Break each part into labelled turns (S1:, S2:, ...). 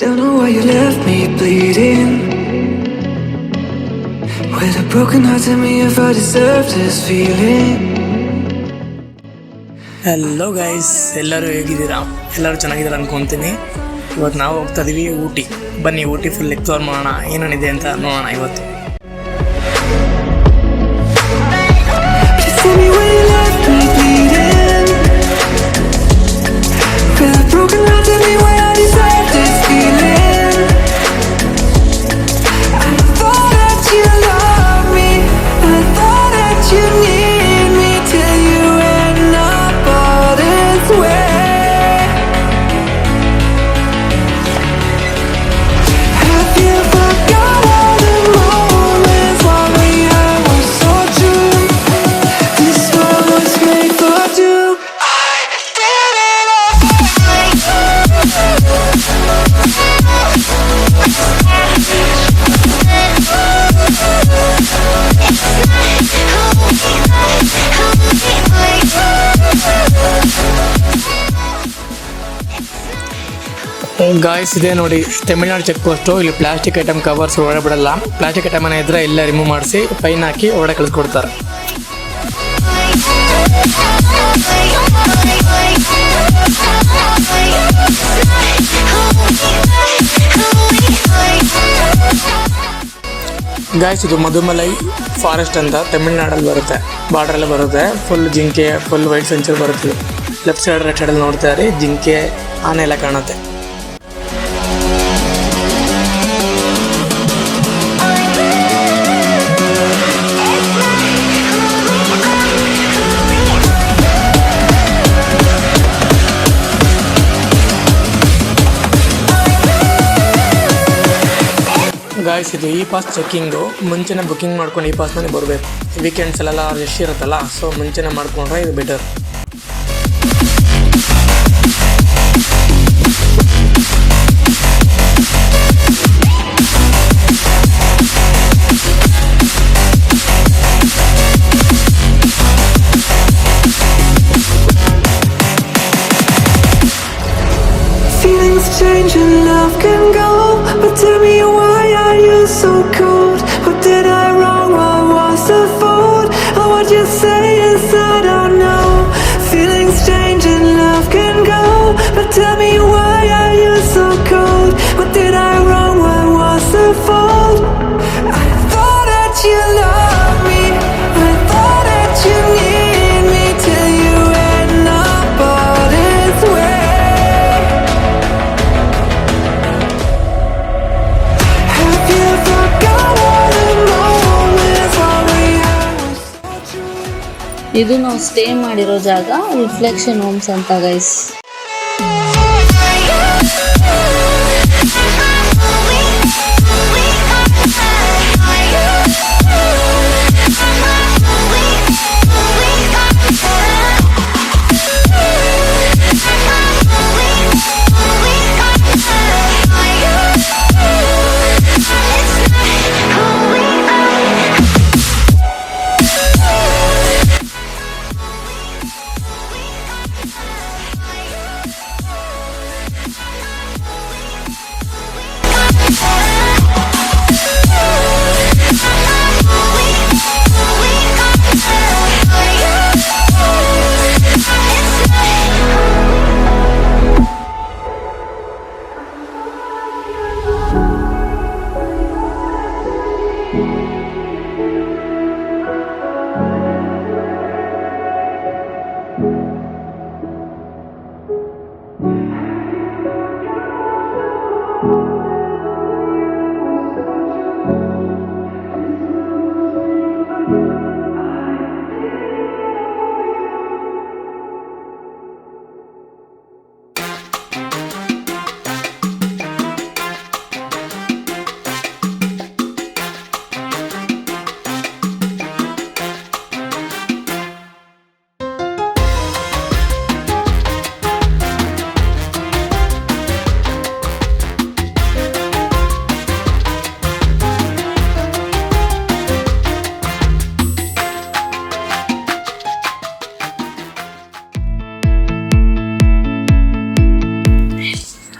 S1: Don't know why you left me bleeding. With a broken heart, tell me if I deserve this feeling.
S2: Hello guys, ಎಲ್ಲರೂ ಹೇಗಿದ್ದೀರಾ? ಎಲ್ಲರೂ ಚೆನ್ನಾಗಿದ್ದೀರಾ ಅನ್ಕೊತೀನಿ. ಇವತ್ತು ನಾವು ಹೋಗ್ತಾ ಇದೀವಿ ಊಟಿ. ಬನ್ನಿ ಊಟಿ ಫುಲ್ ಎಕ್ಸ್ಪ್ಲೋರ್ ಮಾಡೋಣ, ಏನೇನಿದೆ ಅಂತ ನೋಡೋಣ ಇವತ್ತು.
S1: Tell me why you left me bleeding. With a broken heart, tell me why I deserve this feeling. I thought that you loved me, I thought that you need me, till you end up all this way. Have you forgot all the moments while we were so true? This world was made for two. I did it all.
S2: Guys, ಇದೆ ನೋಡಿ Tamil Nadu check post. ಇಲ್ಲಿ plastic item covers ಒಳಗೆ ಬಿಡಲ್ಲ. Plastic item ಅನ್ನ ಇದ್ರೆ ಎಲ್ಲ remove ಮಾಡಿಸಿ fine ಹಾಕಿ ಒಳಗೆ ಕಳಿಸ್ಕೊಡ್ತಾರೆ. ಗಾಯ್ಸ್, ಇದು ಮಧುಮಲೈ ಫಾರೆಸ್ಟ್ ಅಂತ ತಮಿಳ್ನಾಡಲ್ಲಿ ಬರುತ್ತೆ, ಬಾರ್ಡ್ರಲ್ಲೇ ಬರುತ್ತೆ. ಫುಲ್ ಜಿಂಕೆ, ಫುಲ್ ವೈಟ್ ಸೆಂಚುರಿ ಬರುತ್ತೆ. ಲೆಫ್ಟ್ ಸೈಡ್ ರೈಟ್ ಸೈಡಲ್ಲಿ ನೋಡ್ತಾ ಇರಿ, ಜಿಂಕೆ, ಆನೆ ಎಲ್ಲ ಕಾಣುತ್ತೆ. ಗಾಯ್ಸ್, ಇದು ಈ ಪಾಸ್ ಚೆಕ್ಕಿಂಗು. ಮುಂಚೆನೇ ಬುಕ್ಕಿಂಗ್ ಮಾಡ್ಕೊಂಡು ಈ ಪಾಸ್ನಲ್ಲಿ ಬರಬೇಕು. ವೀಕೆಂಡ್ಸಲ್ಲೆಲ್ಲ ರಶ್ ಇರುತ್ತಲ್ಲ, ಸೊ ಮುಂಚೆನೇ ಮಾಡ್ಕೊಂಡ್ರೆ ಇದು better.
S1: Feelings change and love can go, but tell me why are you so cold? What did I wrong? What was the fault? Or what you say is I don't know. Feelings change and love can go, but tell me why are you so cold? What did I wrong? What was the fault? I thought that you loved me, I thought that you need me, till you end up all this way. Have you forgot all the moments while we were so true?
S3: ಇದು ನಾವು stay ಮಾಡಿರೋ ಜಾಗ reflection homes ಅಂತ guys.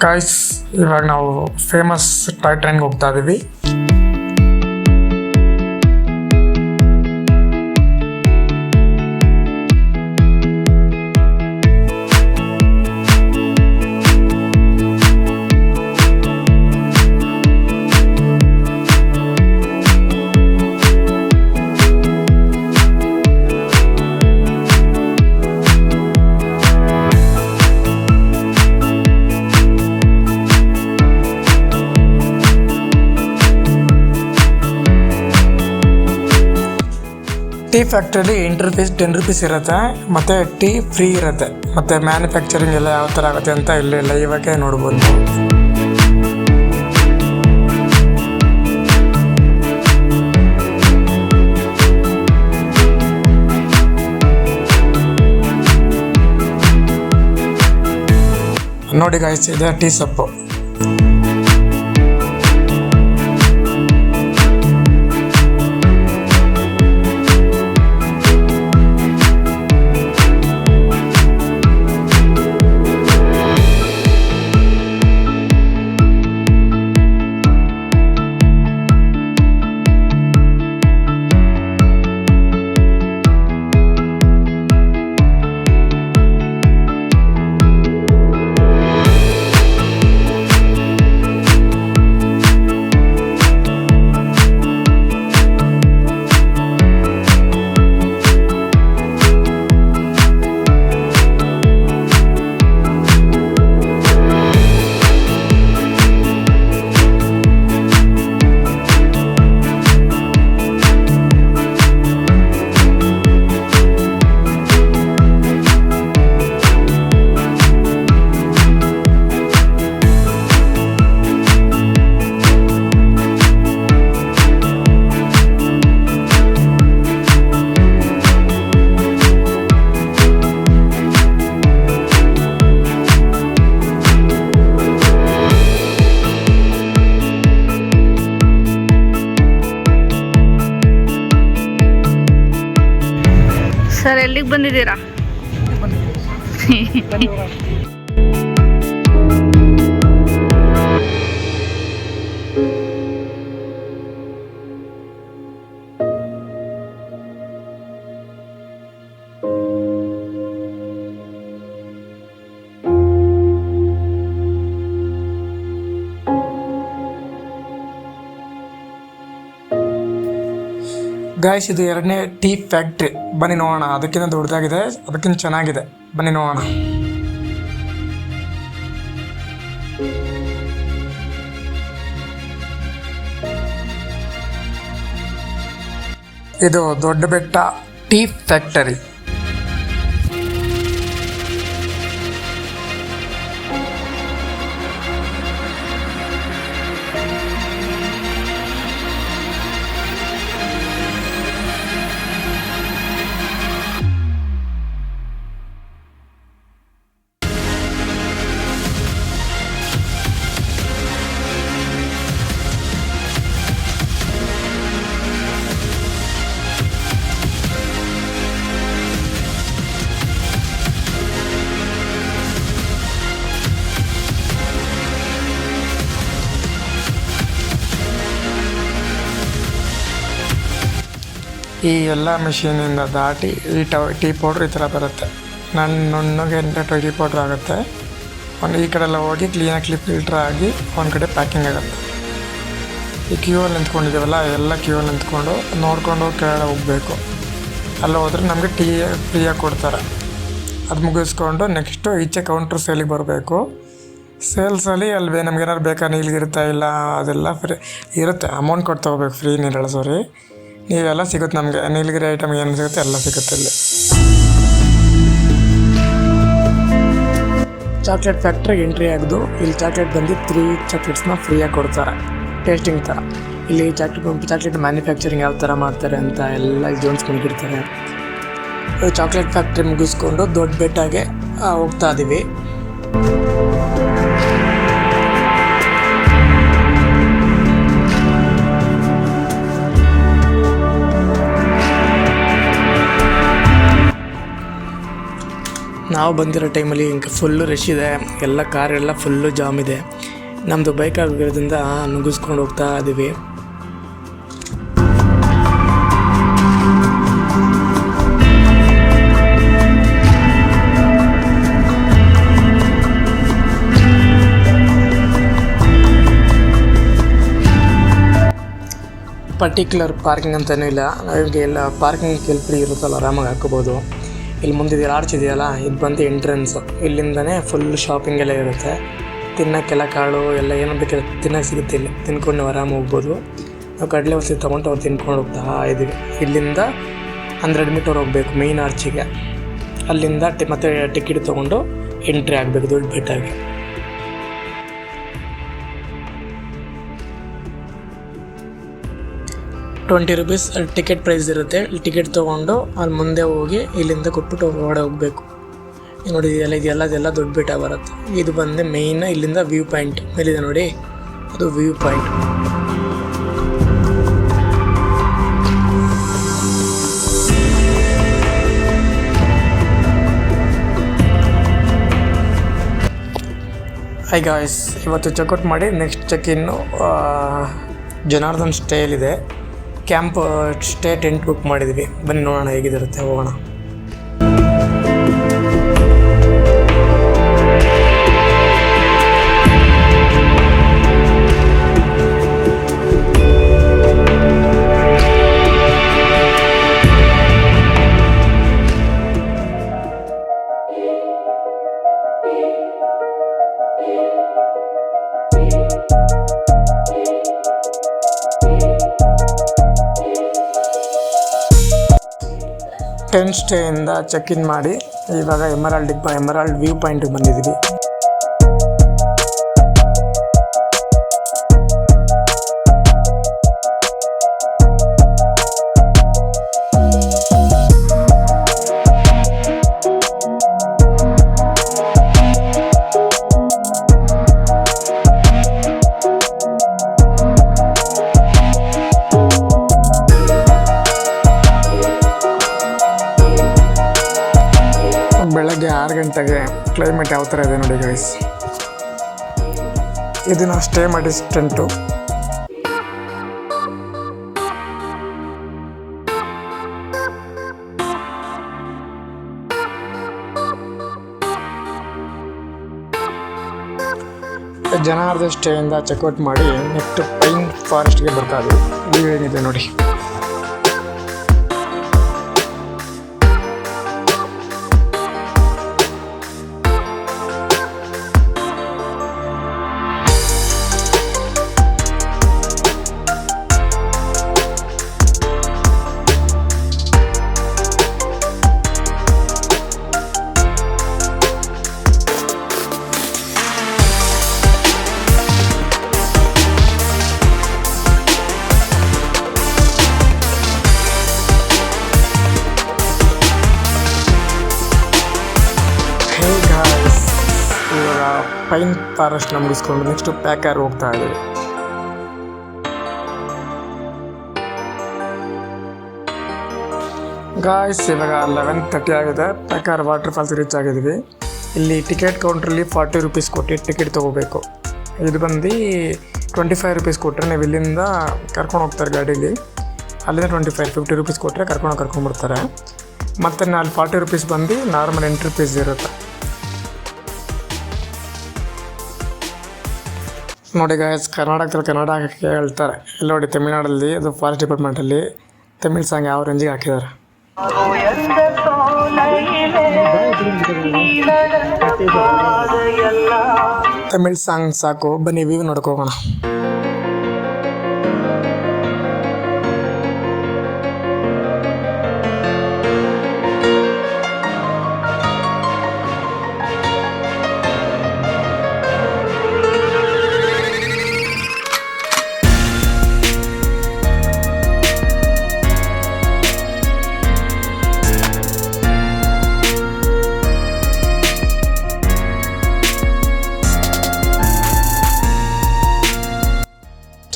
S2: Guys,
S4: ಇವಾಗ ನಾವು famous toy ಟ್ರೈನ್ಗೆ ಹೋಗ್ತಾ ಇದ್ದೀವಿ. Tea ಫ್ಯಾಕ್ಟ್ರಿಯಲ್ಲಿ entry fees 10 rupees ಇರುತ್ತೆ, ಮತ್ತು ಟೀ ಫ್ರೀ ಇರುತ್ತೆ, ಮತ್ತು ಮ್ಯಾನುಫ್ಯಾಕ್ಚರಿಂಗ್ ಎಲ್ಲ ಯಾವ ಥರ ಆಗುತ್ತೆ ಅಂತ ಇಲ್ಲಿ ಲೈವಾಗೆ ನೋಡ್ಬೋದು. ನೋಡಿ ಗಾಯ್ಸ್, ಇದೆ ಟೀ ಸೊಪ್ಪು.
S3: ಸರ್ ಎಲ್ಲಿಗೆ ಬಂದಿದ್ದೀರಾ?
S4: ಗಾಯ್ಸ್, ಇದು 2ನೇ ಟೀ ಫ್ಯಾಕ್ಟ್ರಿ. ಬನ್ನಿ ನೋಡೋಣ. ಅದಕ್ಕಿಂತ ದೊಡ್ಡದಾಗಿದೆ, ಅದಕ್ಕಿಂತ ಚೆನ್ನಾಗಿದೆ. ಬನ್ನಿ ನೋಡೋಣ. ಇದು ದೊಡ್ಡ ಬೆಟ್ಟ ಟೀ ಫ್ಯಾಕ್ಟರಿ. ಈ ಎಲ್ಲ ಮಿಷಿನಿಂದ ದಾಟಿ ಈ ಟೀ ಪೌಡ್ರ್ ಈ ಥರ ಬರುತ್ತೆ. ನುಣ್ಣಗೆ ಟೀ ಪೌಡ್ರ್ ಆಗುತ್ತೆ. ಈ ಕಡೆ ಎಲ್ಲ ಹೋಗಿ ಕ್ಲೀನಾಗಿ ಫಿಲ್ಟ್ರ್ ಆಗಿ ಒಂದು ಕಡೆ ಪ್ಯಾಕಿಂಗ್ ಆಗುತ್ತೆ. ಈ ಕ್ಯೂವಲ್ಲಿ ನಿಂತ್ಕೊಂಡಿದ್ದೀವಲ್ಲ, ಎಲ್ಲ ಕ್ಯೂವಲ್ಲಿ ನಿಂತ್ಕೊಂಡು ನೋಡ್ಕೊಂಡು ಕೆಳಗಡೆ ಹೋಗಬೇಕು. ಅಲ್ಲಿ ಹೋದ್ರೆ ನಮಗೆ ಟೀ ಫ್ರೀಯಾಗಿ ಕೊಡ್ತಾರೆ. ಅದು ಮುಗಿಸ್ಕೊಂಡು ನೆಕ್ಸ್ಟು ಈಚೆ ಕೌಂಟ್ರ್ ಸೇಲಿಗೆ ಬರಬೇಕು. ಸೇಲ್ಸಲ್ಲಿ ಅಲ್ಲಿ ನಮ್ಗೆ ಏನಾದ್ರು ಬೇಕಾ, ನೀಲ್ಗಿರುತ್ತಾ ಇಲ್ಲ ಅದೆಲ್ಲ ಫ್ರೀ ಇರುತ್ತೆ. ಅಮೌಂಟ್ ಕೊಟ್ಟು ತೊಗೋಬೇಕು, ಫ್ರೀ ನೀರಲ್ಲ ಸಾರಿ. ನೀವೆಲ್ಲ ಸಿಗುತ್ತೆ ನಮಗೆ. ನೀಲಗಿರಿ ಐಟಮ್ ಏನು ಸಿಗುತ್ತೆ ಎಲ್ಲ ಸಿಗುತ್ತೆ ಇಲ್ಲಿ. ಚಾಕ್ಲೇಟ್ ಫ್ಯಾಕ್ಟ್ರಿಗೆ ಎಂಟ್ರಿ ಆಗೋದು. ಇಲ್ಲಿ ಚಾಕ್ಲೇಟ್ ಬಂದು 3 ಚಾಕ್ಲೇಟ್ಸ್ನ ಫ್ರೀಯಾಗಿ ಕೊಡ್ತಾರೆ, ಟೇಸ್ಟಿಂಗ್ ಥರ. ಇಲ್ಲಿ ಚಾಕ್ಲೇಟ್ ಮ್ಯಾನುಫ್ಯಾಕ್ಚರಿಂಗ್ ಯಾವ ಥರ ಮಾಡ್ತಾರೆ ಅಂತ ಎಲ್ಲ ಜೋನ್ಸ್ ಮಲಗಿರ್ತಾರೆ. ಚಾಕ್ಲೇಟ್ ಫ್ಯಾಕ್ಟ್ರಿ ಮುಗಿಸ್ಕೊಂಡು ದೊಡ್ಡ ಬೆಟ್ಟಗೆ ಹೋಗ್ತಾ ಇದ್ದೀವಿ. ನಾವು ಬಂದಿರೋ ಟೈಮಲ್ಲಿ ಫುಲ್ಲು ರಶ್ ಇದೆ. ಎಲ್ಲ ಕಾರೆಲ್ಲ ಫುಲ್ಲು ಜಾಮ್ ಇದೆ.
S2: ನಮ್ಮದು ಬೈಕ್ ಆಗಿರೋದ್ರಿಂದ ನುಗ್ಗಿಸ್ಕೊಂಡು ಹೋಗ್ತಾ ಇದ್ದೀವಿ. ಪರ್ಟಿಕ್ಯುಲರ್ ಪಾರ್ಕಿಂಗ್ ಅಂತಲೂ ಇಲ್ಲ, ನಮಗೆ ಎಲ್ಲ ಪಾರ್ಕಿಂಗ್ ಫ್ರೀ ಇರುತ್ತಲ್ಲ, ಆರಾಮಾಗಿ ಹಾಕೋಬೋದು. ಇಲ್ಲಿ ಮುಂದಿದೆಯಲ್ಲ ಆರ್ಚ್ ಇದೆಯಲ್ಲ, ಇದು ಬಂದು ಎಂಟ್ರೆನ್ಸು. ಇಲ್ಲಿಂದನೇ ಫುಲ್ ಶಾಪಿಂಗ್ ಎಲ್ಲ ಇರುತ್ತೆ. ತಿನ್ನೋಕ್ಕೆಲ್ಲ ಕಾಳು ಎಲ್ಲ ಏನೋ ಬೇಕಿಲ್ಲ ತಿನ್ನೋಕೆ ಸಿಗುತ್ತೆ. ಇಲ್ಲಿ ತಿನ್ಕೊಂಡು ನಾವು ಆರಾಮಾಗಿ ಹೋಗ್ಬೋದು. ನಾವು ಕಡಲೆ ವಸ್ತು ತೊಗೊಂಡು ಅವ್ರು ತಿನ್ಕೊಂಡು ಹೋಗ್ತಾ ಇದ್ದೀವಿ. ಇಲ್ಲಿಂದ 100 ಮೀಟರ್ ಹೋಗಬೇಕು ಮೇಯ್ನ್ ಆರ್ಚಿಗೆ. ಅಲ್ಲಿಂದ ಮತ್ತೆ ಟಿಕೆಟ್ ತೊಗೊಂಡು ಎಂಟ್ರಿ ಆಗಬೇಕು ದೊಡ್ಡ ಬೆಟ್ಟಾಗಿ. ₹20 ಅಲ್ಲಿ ಟಿಕೆಟ್ ಪ್ರೈಸ್ ಇರುತ್ತೆ. ಟಿಕೆಟ್ ತೊಗೊಂಡು ಅಲ್ಲಿ ಮುಂದೆ ಹೋಗಿ ಇಲ್ಲಿಂದ ಕೊಟ್ಬಿಟ್ಟು ಹೊರಗಡೆ ಹೋಗಬೇಕು. ನೋಡಿ ಇದೆಲ್ಲ ದೊಡ್ಡ ಬೆಟ್ಟ ಬರುತ್ತೆ. ಇದು ಬಂದು ಮೇಯ್ನ್ ಇಲ್ಲಿಂದ ವ್ಯೂ ಪಾಯಿಂಟ್ ಮೇಲಿದೆ ನೋಡಿ, ಅದು ವ್ಯೂ ಪಾಯಿಂಟ್. ಹೈ ಗಾಯ್ಸ್, ಇವತ್ತು ಚೆಕ್ಔಟ್ ಮಾಡಿ ನೆಕ್ಸ್ಟ್ ಚೆಕ್-ಇನ್ನು ಜನಾರ್ದನ್ ಸ್ಟೇಯಲ್ಲಿದೆ. ಕ್ಯಾಂಪ್ ಸ್ಟೇ ಟೆಂಟ್ ಬುಕ್ ಮಾಡಿದ್ವಿ. ಬನ್ನಿ ನೋಡೋಣ ಹೇಗಿರುತ್ತೆ, ಹೋಗೋಣ. ಟೆಂಟ್ ಸ್ಟೇಯಿಂದ ಚೆಕ್-ಇನ್ ಮಾಡಿ ಇವಾಗ ಎಮರಾಲ್ಡ್ ವ್ಯೂ ಪಾಯಿಂಟಿಗೆ ಬಂದಿದ್ದೀವಿ. ಬೆಳಗ್ಗೆ 6 ಗಂಟೆಗೆ ಕ್ಲೈಮೇಟ್ ಯಾವ ಥರ ಇದೆ ನೋಡಿ ಗೈಸ್. ಇದು ನಾವು ಸ್ಟೇ ಮಾಡಿ ಟೆಂಟು. ಜನಾರ್ದನ್ ಸ್ಟೇಯಿಂದ ಚೆಕ್ಔಟ್ ಮಾಡಿ ನೆಕ್ಸ್ಟ್ ಪೈನ್ ಫಾರೆಸ್ಟ್ಗೆ ಬರ್ತಾ ಇದ್ದೀವಿ. ವ್ಯೂ ಏನಿದೆ ನೋಡಿ. ಪೈನ್ ಫಾರೆಸ್ಟ್ನ ಮುಗಿಸ್ಕೊಂಡು ನೆಕ್ಸ್ಟ್ ಪ್ಯಾಕರ್ ಹೋಗ್ತಾ ಇದ್ದೀವಿ. ಗಾಯ್ಸ್, ಇವಾಗ 11:30 ಆಗಿದೆ. ಪ್ಯಾಕರ್ ವಾಟರ್ ಫಾಲ್ಸ್ ರೀಚ್ ಆಗಿದ್ದೀವಿ. ಇಲ್ಲಿ ಟಿಕೆಟ್ ಕೌಂಟ್ರಲ್ಲಿ ₹40 ಕೊಟ್ಟು ಟಿಕೆಟ್ ತೊಗೋಬೇಕು. ಇದು ಬಂದು ₹25 ಕೊಟ್ಟರೆ ನೀವು ಇಲ್ಲಿಂದ ಕರ್ಕೊಂಡು ಹೋಗ್ತಾರೆ ಗಾಡೀಲಿ. ಅಲ್ಲಿಂದ ₹50 ಕೊಟ್ಟರೆ ಕರ್ಕೊಂಡ್ಬರ್ತಾರೆ. ಮತ್ತು ಅಲ್ಲಿ ₹40 ಬಂದು ನಾರ್ಮಲ್ ಎಂಟ್ರಿ ಫೀಸ್ ಇರುತ್ತೆ. ನೋಡಿ ಗಾಯ್ಸ್, ಕರ್ನಾಟಕದಲ್ಲಿ ಕನ್ನಡ ಹೇಳ್ತಾರೆ. ಇಲ್ಲಿ ನೋಡಿ ತಮಿಳ್ನಾಡಲ್ಲಿ ಅದು ಫಾರೆಸ್ಟ್ ಡಿಪಾರ್ಟ್ಮೆಂಟಲ್ಲಿ ತಮಿಳ್ ಸಾಂಗ್ ಯಾವ ರೇಂಜಿಗೆ ಹಾಕಿದ್ದಾರೆ. ತಮಿಳ್ ಸಾಂಗ್ ಸಾಕು, ಬನ್ನಿ ವ್ಯೂ ನೋಡ್ಕೋಗೋಣ.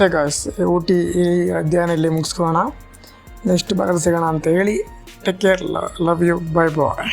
S2: ಅಷ್ಟೇ ಗಾಯ್ಸ್, ಊಟಿ ಈ ಅಧ್ಯಯನ ಇಲ್ಲಿ ಮುಗಿಸ್ಕೋಣ. ನೆಕ್ಸ್ಟ್ ಭಾಗದಲ್ಲಿ ಸಿಗೋಣ ಅಂತ ಹೇಳಿ take care, love you, bye bye.